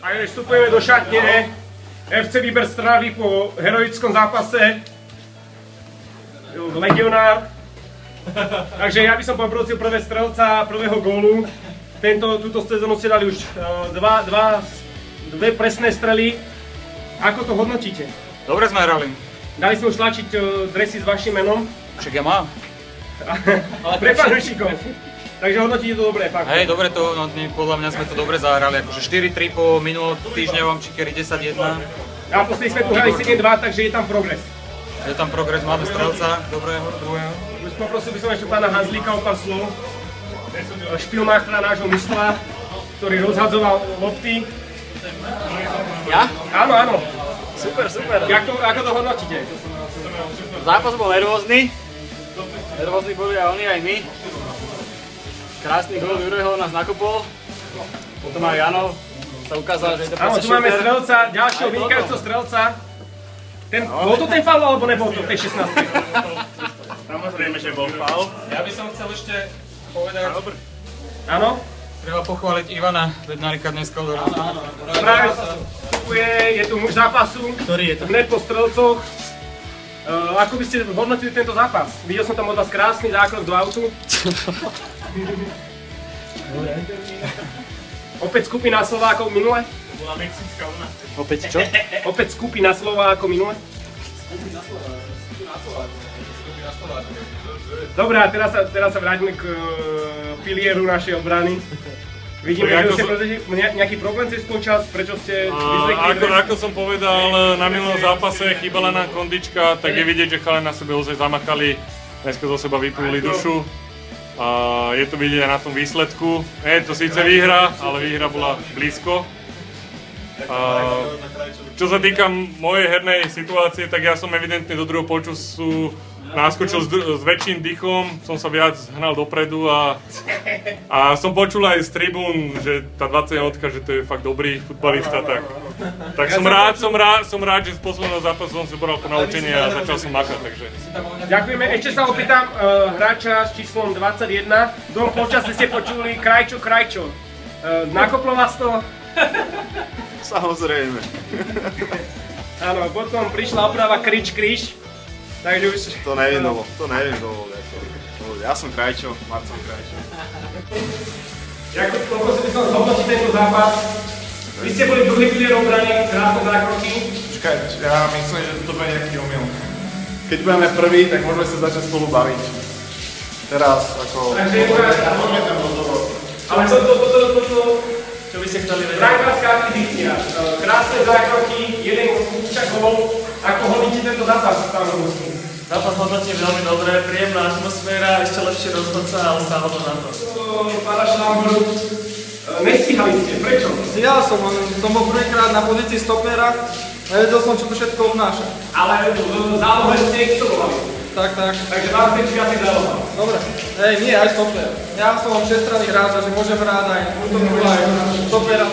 A vstupujeme do šatne FC Výber z Trnavy po heroickom zápase. Legionár. Takže ja by som poprosil prvé strelca prvého gólu. Túto sezónu ste dali už dve presné strely. Ako to hodnotíte? Dobre sme hrali. Dali sme už tlačiť dresy s vašim menom. Však ja mám. Pre fanúšikov. Takže hodnotíte to dobre, fakt. Hej, dobre to, no, podľa mňa sme to dobre zahrali, akože 4-3 po minulotýždňovom čikeri 10-1. A posledný sme tu hrali 7-2, takže je tam progres. Je tam progres, máme strelca, dobrého, druhého. Poprosil by som ešte pána Hanzlíka o pár slov. Špilmáchra nášho mužstva, ktorý rozhadzoval lopty. Ja? Áno, áno. Super, super. Ako to hodnotíte? Zápas bol nervózny. Nervózny boli aj oni, aj my. Krásny gól Jurajho nás nakopol. Potom aj Jano sa ukázal, že je to áno, proste tu máme šuter. strelca, ďalšieho vynikajúceho strelca. Bol to ten faul, alebo nebol to v tej 16? Samozrejme, že bol faul. Ja by som chcel ešte povedať, Áno? treba pochváliť Ivana Bednárika dneska od rána. Práve je tu muž zápasu, Ktorý je to? hned po strelcoch. Ako by ste hodnotili tento zápas? Videl som tam od vás krásny zákrok do autu. Opäť skupina Slovákov minule? Bola mexická vlna. Opäť čo? Opäť skupina Slovákov minule? Dobre, a teraz sa vráťme k pilieru našej obrany. Vidíme, že ste nejaký problém cez počas, prečo ste vyzvekli? Ako som povedal, na minulom zápase chýbala nám kondička, tak je vidieť, že chalani na sebe ozaj zamakali, dneska zo seba vypluli dušu. A je to vidieť aj na tom výsledku. Je to síce výhra, ale výhra bola blízko. Čo sa týka mojej hernej situácie, tak ja som evidentne do druhého polčasu naskočil s väčším dýchom, som sa viac hnal dopredu a som počul aj z tribún, že tá 20-odka, že to je fakt dobrý futbalista, tak som rád, že z posledného zápasu som si pobral ponaučenie a začal som makať, takže. Ďakujeme, ešte sa opýtam hráča s číslom 21. V druhom polčase ste počuli Krajčo. Nakoplo vás to? Samozrejme. Áno, potom prišla oprava Krič. Takže už... To neviem dovoliť. Ja som Krajčo, Marcel Krajčo. Poprosil by som zhodnotiť tento zápas. Vy ste boli druhý pilier obrany, krásne zákroky. Počkaj, ja myslím, že to bude nejaký omyl. Keď budeme prvý, tak môžeme sa začať spolu baviť. Teraz, ako... Takže odmietam do toho. ale toto... Čo by ste chceli vedieť? Zajtraská akvizícia. Krásne zákroky, jeden kúčak gól. Ako hodíte tento zápas, pán Robusky? Zápas hodnotím veľmi dobre, príjemná atmosféra, ešte lepší rozhodca, ale stále to na to. Pána Šlámboru, nestíhali ste, prečo? Ja som bol prvýkrát na pozícii stopera, nevedel som, čo to všetko obnáša. Ale v zálohe ste excelovali. Tak. Takže vám ste asi záloha. Dobre. Nie, aj stoper. Ja som všestranný hráč, takže môžem hrať aj útoku, aj stopera.